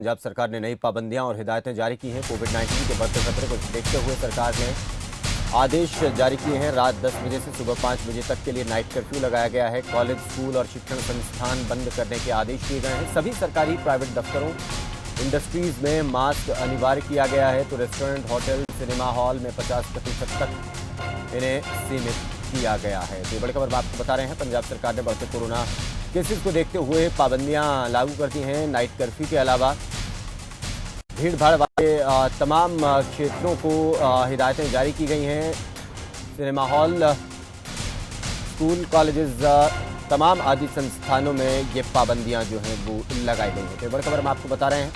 पंजाब सरकार ने नई पाबंदियां और हिदायतें जारी की हैं। कोविड-19 के बढ़ते खतरे को देखते हुए सरकार ने आदेश जारी किए हैं। रात 10 बजे से सुबह 5 बजे तक के लिए नाइट कर्फ्यू लगाया गया है। कॉलेज, स्कूल और शिक्षण संस्थान बंद करने के आदेश दिए गए हैं। सभी सरकारी प्राइवेट दफ्तरों, इंडस्ट्रीज में मास्क अनिवार्य किया गया है। तो रेस्टोरेंट, होटल, सिनेमा हॉल में 50% तक इन्हें सीमित किया गया है। तो ये बड़ी खबर आपको बता रहे हैं। पंजाब सरकार ने बढ़ते कोरोना केसेस को देखते हुए पाबंदियां लागू कर दी हैं। नाइट कर्फ्यू के अलावा भीड़ भाड़ वाले तमाम क्षेत्रों को हिदायतें जारी की गई हैं। सिनेमा हॉल, स्कूल, कॉलेजेस, तमाम आदि संस्थानों में ये पाबंदियां जो हैं वो लगाई गई हैं। तो बड़ी खबर हम आपको बता रहे हैं।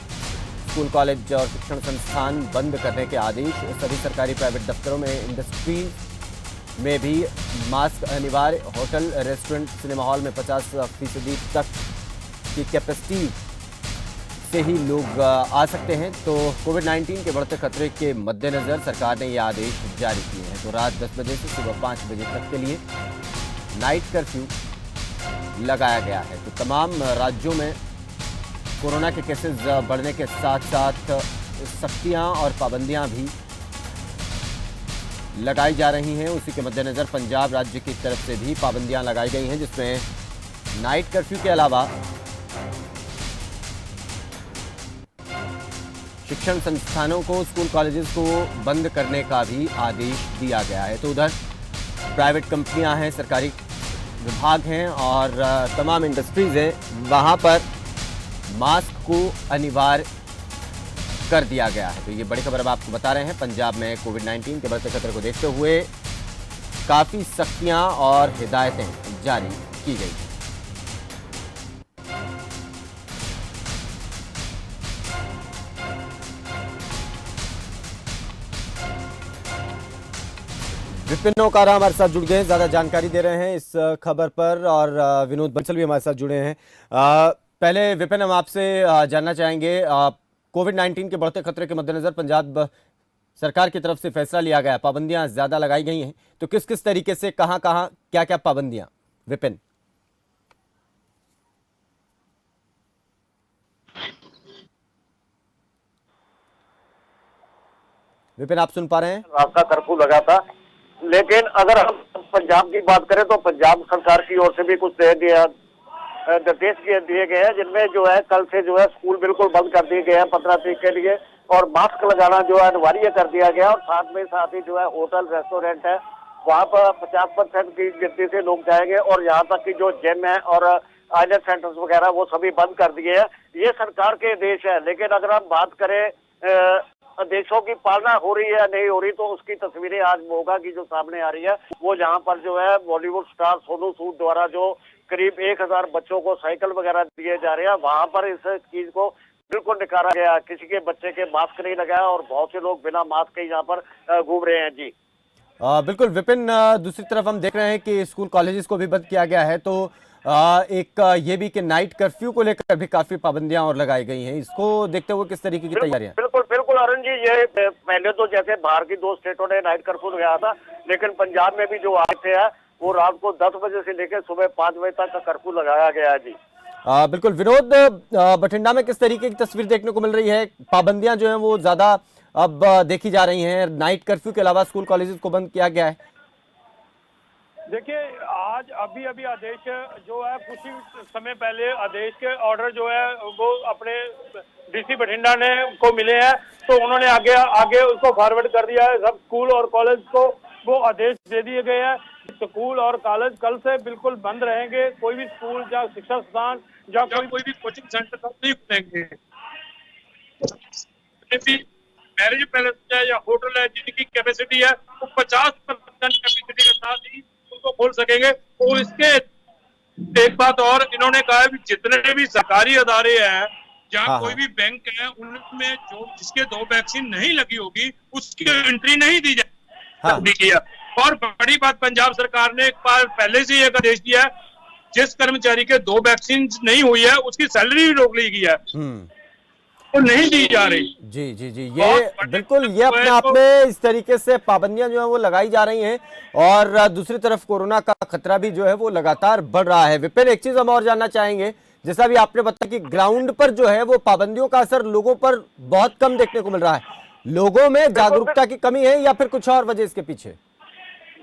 स्कूल, कॉलेज और शिक्षण संस्थान बंद करने के आदेश। सभी सरकारी प्राइवेट दफ्तरों में, इंडस्ट्री में भी मास्क अनिवार्य। होटल, रेस्टोरेंट, सिनेमा हॉल में 50% तक की कैपेसिटी से ही लोग आ सकते हैं। तो कोविड-19 के बढ़ते खतरे के मद्देनज़र सरकार ने ये आदेश जारी किए हैं। तो रात 10 बजे से सुबह 5 बजे तक के लिए नाइट कर्फ्यू लगाया गया है। तो तमाम राज्यों में कोरोना के केसेस बढ़ने के साथ साथ सख्तियां और पाबंदियां भी लगाई जा रही हैं। उसी के मद्देनज़र पंजाब राज्य की तरफ से भी पाबंदियां लगाई गई हैं, जिसमें नाइट कर्फ्यू के अलावा शिक्षण संस्थानों को, स्कूल, कॉलेजेस को बंद करने का भी आदेश दिया गया है। तो उधर प्राइवेट कंपनियां हैं, सरकारी विभाग हैं और तमाम इंडस्ट्रीज हैं, वहां पर मास्क को अनिवार्य कर दिया गया है। तो ये बड़ी खबर अब आपको बता रहे हैं। पंजाब में कोविड-19 के बढ़ते खतरे को देखते हुए काफ़ी सख्तियां और हिदायतें जारी की गई हैं। विपिन ओकारा हमारे साथ जुड़ गए हैं, ज़्यादा जानकारी दे रहे हैं इस खबर पर, और विनोद बंसल भी हमारे साथ जुड़े हैं। पहले विपिन, हम आपसे जानना चाहेंगे, कोविड-19 के बढ़ते खतरे के मद्देनजर पंजाब सरकार की तरफ से फैसला लिया गया, पाबंदियां ज्यादा लगाई गई हैं, तो किस किस तरीके से, कहां कहां, क्या क्या पाबंदियां? विपिन विपिन आप सुन पा रहे हैं? रात का कर्फ्यू लगा था, लेकिन अगर हम पंजाब की बात करें तो पंजाब सरकार की ओर से भी कुछ निर्देश दिए गए हैं, जिनमें जो है कल से जो है स्कूल बिल्कुल बंद कर दिए गए हैं 15 तारीख के लिए, और मास्क लगाना जो है अनिवार्य कर दिया गया। और साथ ही जो है होटल, रेस्टोरेंट है, वहाँ पर 50% की गिनती से लोग जाएंगे, और यहाँ तक कि जो जिम है और आइलेट सेंटर्स वगैरह वो सभी बंद कर दिए हैं। ये सरकार के आदेश है, लेकिन अगर हम बात करें आदेशों की पालना हो रही है या नहीं हो रही, तो उसकी तस्वीरें आज मोगा की जो सामने आ रही है, वो जहाँ पर जो है बॉलीवुड स्टार सोनू सूद द्वारा जो करीब 1000 बच्चों को साइकिल वगैरह दिए जा रहे हैं, वहां पर इस चीज को बिल्कुल निकारा गया। किसी के बच्चे के मास्क नहीं लगाया और बहुत से लोग बिना मास्क के यहाँ पर घूम रहे हैं। जी बिल्कुल विपिन, दूसरी तरफ हम देख रहे हैं कि स्कूल, कॉलेजेस को भी बंद किया गया है। तो एक ये भी कि नाइट कर्फ्यू को लेकर भी काफी पाबंदियां और लगाई गई हैं। इसको देखते हुए किस तरीके की तैयारियां? बिल्कुल बिल्कुल अरुण जी, ये पहले तो जैसे बाहर की 2 स्टेटों ने नाइट कर्फ्यू लगाया था, लेकिन पंजाब में भी जो आज से है वो रात को 10 बजे से लेकर सुबह 5 बजे तक का कर्फ्यू लगाया गया है। जी बिल्कुल विनोद, बठिंडा में किस तरीके की तस्वीर देखने को मिल रही है? पाबंदियां जो हैं वो ज्यादा अब देखी जा रही हैं। नाइट कर्फ्यू के अलावा स्कूल, कॉलेजेस को बंद किया गया है। देखिए, आज अभी अभी आदेश जो है, कुछ ही समय पहले आदेश के ऑर्डर जो है वो अपने डीसी बठिंडा ने को मिले हैं, तो उन्होंने आगे उसको फॉरवर्ड कर दिया है। सब स्कूल और कॉलेज को वो आदेश दे दिए गए हैं। स्कूल और कॉलेज कल से बिल्कुल बंद रहेंगे। कोई भी स्कूल या शिक्षा संस्थान या कोई भी कोचिंग सेंटर कल नहीं खुलेंगे। मैरिज पैलेस है या होटल है जिनकी कैपेसिटी है वो 50% कैपेसिटी के साथ ही उनको खोल सकेंगे। और इसके एक बात और इन्होंने कहा है, जितने भी सरकारी अदारे हैं, जहाँ कोई भी बैंक है, उनमें जो जिसके 2 वैक्सीन नहीं लगी होगी उसकी एंट्री नहीं दी जाएगी। और बड़ी बात, पंजाब सरकार ने एक बार पहले से एक आदेश दिया है, जिस कर्मचारी के 2 वैक्सीन नहीं हुई है उसकी सैलरी भी रोक ली गई है, तो नहीं दी जा रही। जी जी जी, ये बिल्कुल, ये अपने आप में इस तरीके से पाबंदियां जो है वो लगाई जा रही हैं, और दूसरी तरफ कोरोना का खतरा भी जो है वो लगातार बढ़ रहा है। विपिन, एक चीज हम और जानना चाहेंगे जैसा भी आपने बताया कि ग्राउंड पर जो है वो पाबंदियों का असर लोगों पर बहुत कम देखने को मिल रहा है। लोगों में जागरूकता की कमी है या फिर कुछ और वजह इसके पीछे?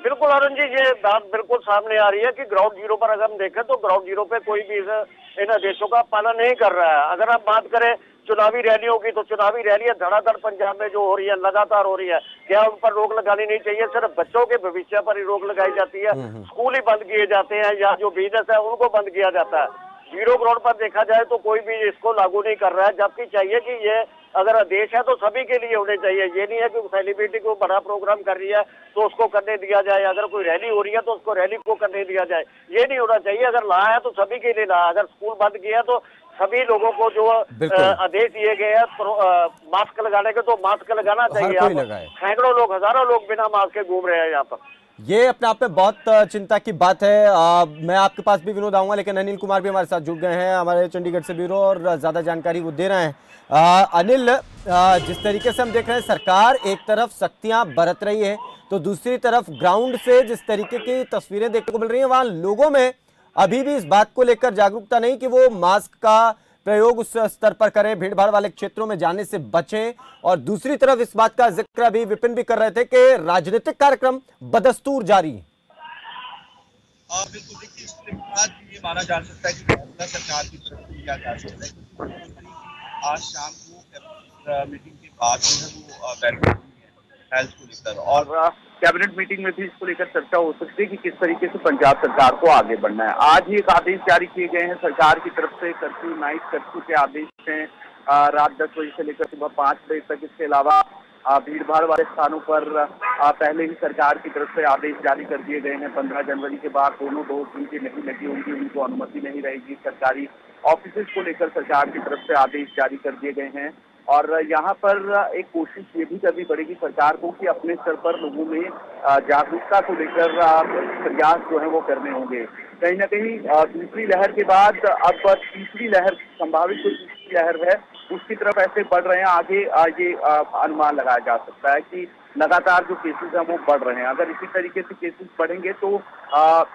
बिल्कुल अरुण जी, ये बात बिल्कुल सामने आ रही है कि ग्राउंड जीरो पर अगर हम देखें तो ग्राउंड जीरो पे कोई भी इन आदेशों का पालन नहीं कर रहा है। अगर हम बात करें चुनावी रैलियों की, तो चुनावी रैलियां धड़ाधड़ पंजाब में जो हो रही है, लगातार हो रही है। क्या उन पर रोक लगानी नहीं चाहिए? सिर्फ बच्चों के भविष्य पर ही रोक लगाई जाती है। स्कूल ही बंद किए जाते हैं या जो बिजनेस है उनको बंद किया जाता है। जीरो ग्राउंड पर देखा जाए तो कोई भी इसको लागू नहीं कर रहा है, जबकि चाहिए कि ये अगर आदेश है तो सभी के लिए होने चाहिए। ये नहीं है कि सेलिब्रिटी को बड़ा प्रोग्राम कर रही है तो उसको करने दिया जाए, अगर कोई रैली हो रही है तो उसको रैली को करने दिया जाए। ये नहीं होना चाहिए। अगर ला है तो सभी के लिए ला। अगर स्कूल बंद किया है तो सभी लोगों को जो आदेश दिए गए हैं मास्क लगाने के, तो मास्क लगाना चाहिए। सैकड़ों लोग, हजारों लोग बिना मास्क के घूम रहे हैं यहाँ पर। ये अपने आप में बहुत चिंता की बात है। मैं आपके पास भी विनोद आऊंगा, लेकिन अनिल कुमार भी हमारे साथ जुड़ गए हैं हमारे चंडीगढ़ से ब्यूरो, और ज्यादा जानकारी वो दे रहे हैं। अनिल, जिस तरीके से हम देख रहे हैं सरकार एक तरफ सख्तियां बरत रही है, तो दूसरी तरफ ग्राउंड से जिस तरीके की तस्वीरें देखने को मिल रही हैं वहां लोगों में अभी भी इस बात को लेकर जागरूकता नहीं कि वो मास्क का प्रयोग उस स्तर पर करें, भीड़ भाड़ वाले क्षेत्रों में जाने से बचें। और दूसरी तरफ इस बात का जिक्र अभी विपिन भी कर रहे थे कि राजनीतिक कार्यक्रम बदस्तूर जारी है। बिल्कुल, देखिए इसके बाद ये माना जा सकता है कि फैसला सरकार की तरफ से लिया जा सकता है, क्योंकि मुख्यमंत्री की आज शाम को मीटिंग के बाद जो है वो बैठक हुई है हेल्थ को लेकर, और कैबिनेट मीटिंग में भी इसको लेकर चर्चा हो सकती है कि किस तरीके से पंजाब सरकार को आगे बढ़ना है। आज ही एक आदेश जारी किए गए हैं सरकार की तरफ से, कर्फ्यू, नाइट कर्फ्यू के आदेश हैं रात 10 बजे से लेकर सुबह 5 बजे तक। इसके अलावा भीड़ भाड़ वाले स्थानों पर पहले ही सरकार की तरफ से आदेश जारी कर दिए गए हैं। 15 जनवरी के बाद दोनों डोज जिनकी नहीं लगी होंगी उनको अनुमति नहीं रहेगी। सरकारी ऑफिस को लेकर सरकार की तरफ से आदेश जारी कर दिए गए हैं। और यहाँ पर एक कोशिश ये भी करनी पड़ेगी सरकार को कि अपने स्तर पर लोगों में जागरूकता को लेकर प्रयास जो है वो करने होंगे। कहीं ना कहीं दूसरी लहर के बाद अब तीसरी लहर, संभावित जो तीसरी लहर है उसकी तरफ ऐसे बढ़ रहे हैं। आगे ये अनुमान लगाया जा सकता है कि लगातार जो केसेस हैं वो बढ़ रहे हैं। अगर इसी तरीके से केसेस बढ़ेंगे तो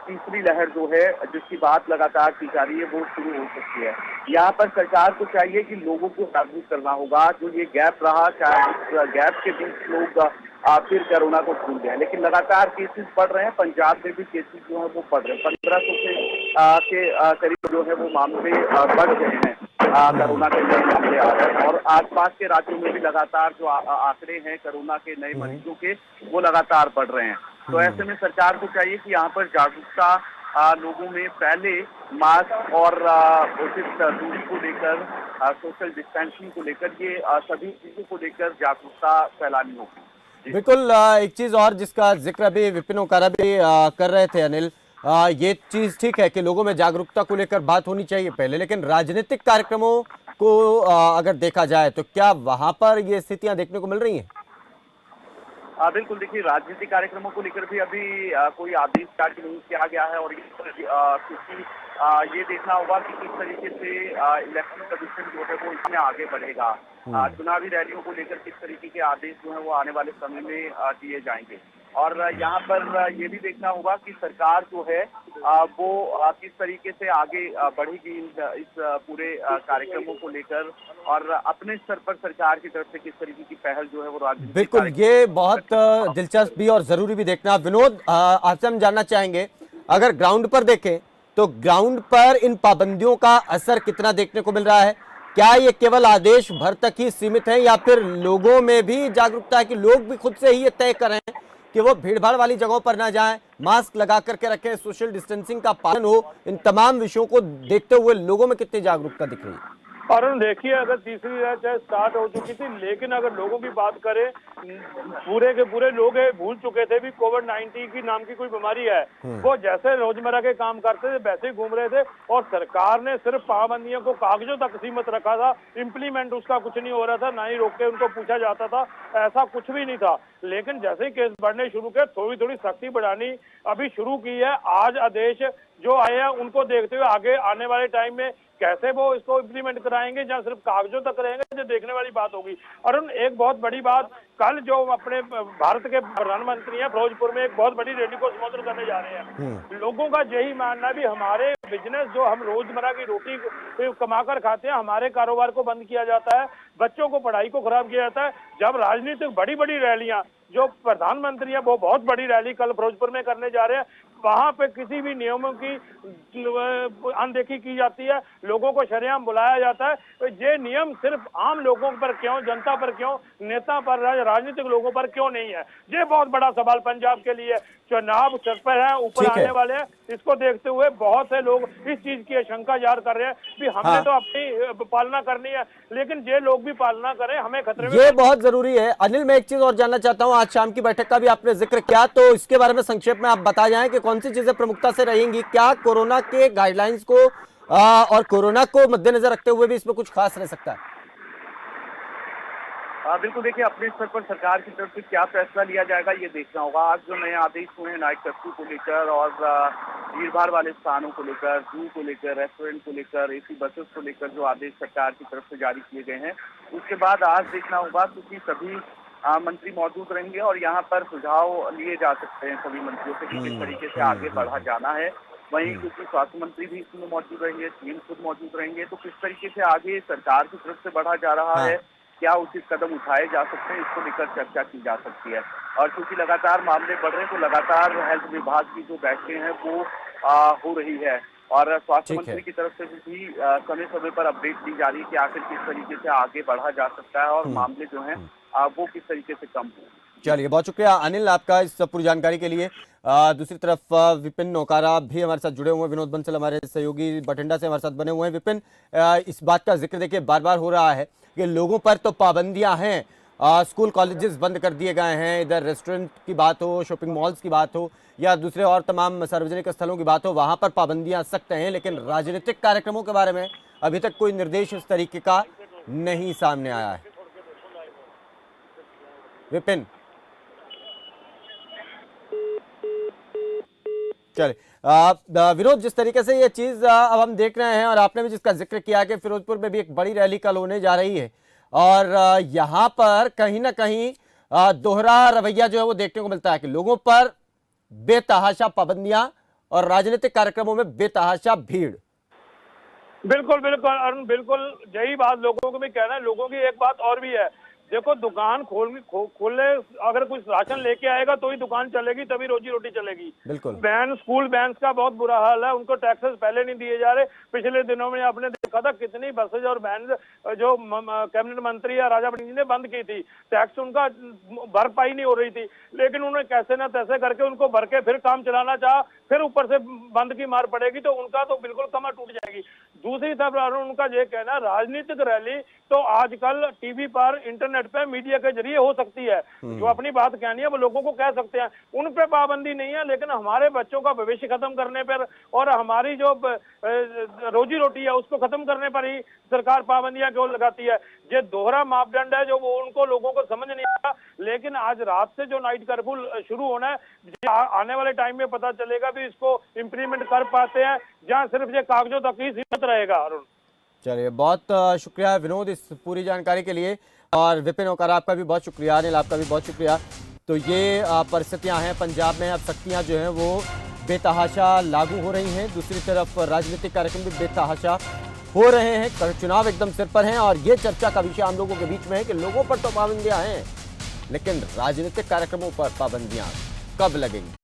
तीसरी लहर जो है जिसकी बात लगातार की जा रही है वो शुरू हो सकती है। यहाँ पर सरकार को चाहिए कि लोगों को जागरूक करना होगा। जो ये गैप रहा, चाहे उस गैप के बीच लोग फिर कोरोना को भूल गए, लेकिन लगातार केसेस बढ़ रहे हैं। पंजाब में भी केसेस जो है वो बढ़ रहे हैं। 1500 के करीब जो है वो मामले बढ़ गए हैं, कोरोना के नए मामले आ रहे हैं। और आसपास के राज्यों में भी लगातार जो आंकड़े हैं कोरोना के नए मरीजों के वो लगातार बढ़ रहे हैं। तो ऐसे में सरकार को चाहिए कि यहाँ पर जागरूकता लोगों में पहले मास्क और उचित दूरी को लेकर, सोशल डिस्टेंसिंग को लेकर, ये सभी चीजों को लेकर जागरूकता फैलानी होगी। बिल्कुल। एक चीज और जिसका जिक्र अभी विपिन ओकारा भी कर रहे थे अनिल, ये चीज ठीक है कि लोगों में जागरूकता को लेकर बात होनी चाहिए पहले, लेकिन राजनीतिक कार्यक्रमों को अगर देखा जाए तो क्या वहां पर ये स्थितियां देखने को मिल रही हैं? बिल्कुल, देखिए राजनीतिक कार्यक्रमों को लेकर भी अभी कोई आदेश जारी नहीं किया गया है। और क्योंकि ये देखना होगा कि किस तरीके से इलेक्शन कमीशन जो है वो इसमें आगे बढ़ेगा। चुनावी रैलियों को लेकर किस तरीके के आदेश जो है वो आने वाले समय में दिए जाएंगे। और यहाँ पर ये भी देखना होगा कि सरकार जो है वो किस तरीके से आगे बढ़ेगी इस पूरे कार्यक्रमों को लेकर, और अपने स्तर पर सरकार की तरफ से किस तरीके की पहल जो है वो राजनीतिक। बिल्कुल, ये बहुत दिलचस्प भी और जरूरी भी देखना। विनोद, आपसे हम जानना चाहेंगे, अगर ग्राउंड पर देखें तो ग्राउंड पर इन पाबंदियों का असर कितना देखने को मिल रहा है? क्या ये केवल आदेश भर तक ही सीमित है या फिर लोगों में भी जागरूकता है कि लोग भी खुद से ही ये तय करें कि वो भीड़ भाड़ वाली जगहों पर ना जाएं, मास्क लगा करके रखें, सोशल डिस्टेंसिंग का पालन हो? इन तमाम विषयों को देखते हुए लोगों में कितनी जागरूकता दिख रही है? अरुण, देखिए अगर तीसरी लहर चाहे स्टार्ट हो चुकी थी, लेकिन अगर लोगों की बात करें, पूरे के पूरे लोग भूल चुके थे भी कोविड-19 की नाम की कोई बीमारी है। वो जैसे रोजमर्रा के काम करते थे वैसे ही घूम रहे थे, और सरकार ने सिर्फ पाबंदियों को कागजों तक सीमित रखा था। इम्प्लीमेंट उसका कुछ नहीं हो रहा था, ना ही रोक के उनको पूछा जाता था, ऐसा कुछ भी नहीं था। लेकिन जैसे ही केस बढ़ने शुरू किए, थोड़ी थोड़ी सख्ती बढ़ानी अभी शुरू की है। आज आदेश जो आए हैं उनको देखते हुए आगे आने वाले टाइम में कैसे वो इसको इम्प्लीमेंट कराएंगे, जहाँ सिर्फ कागजों तक रहेंगे, जो देखने वाली बात होगी। अरुण, एक बहुत बड़ी बात, कल जो अपने भारत के प्रधानमंत्री हैं फिरोजपुर में एक बहुत बड़ी रैली को संबोधित करने जा रहे हैं। लोगों का यही मानना भी हमारे बिजनेस जो हम रोजमर्रा की रोटी कमाकर खाते हैं, हमारे कारोबार को बंद किया जाता है, बच्चों को पढ़ाई को खराब किया जाता है। जब राजनीतिक बड़ी बड़ी रैलियां, जो प्रधानमंत्री है वो बहुत बड़ी रैली कल फिरोजपुर में करने जा रहे हैं, वहां पे किसी भी नियमों की अनदेखी की जाती है, लोगों को शरेआम बुलाया जाता है। तो ये नियम सिर्फ आम लोगों पर क्यों, जनता पर क्यों, नेता पर, राजनीतिक लोगों पर क्यों नहीं है? ये बहुत बड़ा सवाल पंजाब के लिए। चुनाव सर पर है, ऊपर आने वाले हैं, इसको देखते हुए बहुत से लोग इस चीज की आशंका जाहिर कर रहे हैं कि हमने तो अपनी पालना करनी है, लेकिन ये लोग भी पालना करें, हमें खतरे में। ये बहुत जरूरी है। अनिल, मैं एक चीज और जानना चाहता हूं, आज शाम की बैठक का भी आपने जिक्र किया, तो इसके बारे में संक्षेप में आप बता जाएं कि कौन सी चीजें प्रमुखता से रहेंगी, क्या कोरोना के गाइडलाइंस को और कोरोना को मद्देनजर रखते हुए भी इसमें कुछ खास रह सकता है? बिल्कुल, देखिए अपने स्तर पर सरकार की तरफ से क्या फैसला लिया जाएगा ये देखना होगा। आज जो नए आदेश हुए हैं नाइट कर्फ्यू को लेकर और भीड़ भाड़ वाले स्थानों को लेकर, जू को लेकर, रेस्टोरेंट को लेकर, एसी बसेस को लेकर जो आदेश सरकार की तरफ से जारी किए गए हैं, उसके बाद आज देखना होगा, क्योंकि सभी मंत्री मौजूद रहेंगे और यहाँ पर सुझाव लिए जा सकते हैं सभी मंत्रियों से कि किस तरीके से आगे बढ़ा जाना है। वहीं क्योंकि स्वास्थ्य मंत्री भी इसमें मौजूद रहेंगे, सीएम खुद मौजूद रहेंगे, तो किस तरीके से आगे सरकार की तरफ से बढ़ा जा रहा है, क्या उचित कदम उठाए जा सकते हैं, इसको लेकर चर्चा की जा सकती है। और क्योंकि लगातार मामले बढ़ रहे हैं, तो लगातार हेल्थ विभाग की जो बैठकें हैं वो हो रही है और स्वास्थ्य मंत्री की तरफ से भी समय समय पर अपडेट दी जा रही है कि आखिर किस तरीके से आगे बढ़ा जा सकता है और मामले जो हैं वो किस तरीके से कम हो। चलिए, बहुत शुक्रिया अनिल आपका इस पूरी जानकारी के लिए। दूसरी तरफ विपिन नौकारा भी हमारे साथ जुड़े हुए हैं, विनोद बंसल हमारे सहयोगी बठिंडा से हमारे साथ बने हुए हैं। विपिन, इस बात का जिक्र देखिए बार बार हो रहा है कि लोगों पर तो पाबंदियां हैं, स्कूल कॉलेजेस बंद कर दिए गए हैं, इधर रेस्टोरेंट की बात हो, शॉपिंग मॉल्स की बात हो या दूसरे और तमाम सार्वजनिक स्थलों की बात हो, वहां पर पाबंदियां सख्त हैं, लेकिन राजनीतिक कार्यक्रमों के बारे में अभी तक कोई निर्देश इस तरीके का नहीं सामने आया है। विपिन, चले विनोद, जिस तरीके से ये चीज अब हम देख रहे हैं और आपने भी जिसका जिक्र किया कि फिरोजपुर में भी एक बड़ी रैली कल होने जा रही है और यहाँ पर कहीं ना कहीं दोहरा रवैया जो है वो देखने को मिलता है कि लोगों पर बेतहाशा पाबंदियां और राजनीतिक कार्यक्रमों में बेतहाशा भीड़। बिल्कुल बिल्कुल अरुण, बिल्कुल यही बात लोगों को भी कहना है। लोगों की एक बात और भी है, देखो दुकान खोलने अगर कुछ राशन लेके आएगा तो ही दुकान चलेगी, तभी रोजी रोटी चलेगी। बिल्कुल। वैन, स्कूल वैन का बहुत बुरा हाल है, उनको टैक्सेस पहले नहीं दिए जा रहे। पिछले दिनों में आपने देखा था कितनी बसेज और वैन जो कैबिनेट मंत्री या राजा जी ने बंद की थी, टैक्स उनका भरपाई नहीं हो रही थी, लेकिन उन्होंने कैसे न तैसे करके उनको भर के फिर काम चलाना चाहा, फिर ऊपर से बंद की मार पड़ेगी तो उनका तो बिल्कुल कमर टूट जाएगी। दूसरी तरफ उनका ये कहना, राजनीतिक रैली तो आजकल टीवी पर, इंटरनेट पे, मीडिया के जरिए हो सकती है, जो अपनी बात कहनी है वो लोगों को कह सकते हैं, उन पे पाबंदी नहीं है। लेकिन हमारे बच्चों का भविष्य खत्म करने पर और हमारी जो रोजी रोटी है उसको खत्म करने पर ही सरकार पाबंदियां क्यों लगाती है? ये दोहरा मापदंड है जो वो उनको लोगों को समझ नहीं आता। लेकिन आज रात से जो नाइट कर्फ्यू शुरू होना है, आने वाले टाइम में पता चलेगा भी इसको इम्प्लीमेंट कर पाते हैं जहां सिर्फ ये कागजों तक ही सीमित रहेगा। अरुण, चलिए, बहुत शुक्रिया विनोद इस पूरी जानकारी के लिए और विपिन ओकारा आपका भी बहुत शुक्रिया, अनिल आपका भी बहुत शुक्रिया। तो ये परिस्थितियां हैं पंजाब में, अब सख्तियां जो हैं वो बेतहाशा लागू हो रही हैं। दूसरी तरफ राजनीतिक कार्यक्रम भी बेतहाशा हो रहे हैं, चुनाव एकदम सिर पर हैं और ये चर्चा का विषय हम लोगों के बीच में है कि लोगों पर तो पाबंदियां हैं, लेकिन राजनीतिक कार्यक्रमों पर पाबंदियां कब लगेंगी।